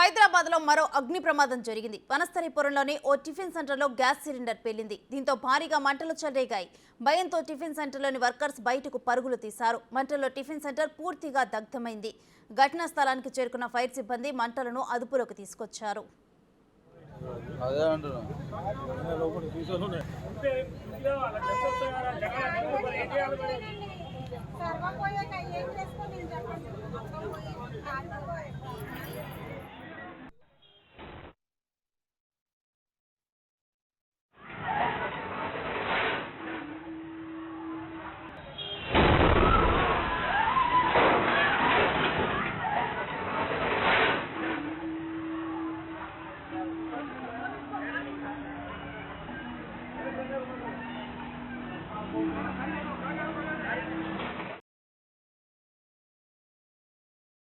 హైదరాబాద్లో మరో అగ్ని ప్రమాదం జరిగింది. వనస్థలిపురంలోని ఓ టిఫిన్ సెంటర్లో గ్యాస్ సిలిండర్ పేలింది. దీంతో భారీగా మంటలు చెలరేగాయి. భయంతో టిఫిన్ సెంటర్లోని వర్కర్స్ బయటకు పరుగులు తీశారు. మంటల్లో టిఫిన్ సెంటర్ పూర్తిగా దగ్ధమైంది. ఘటనా స్థలానికి చేరుకున్న ఫైర్ సిబ్బంది మంటలను అదుపులోకి తీసుకొచ్చారు.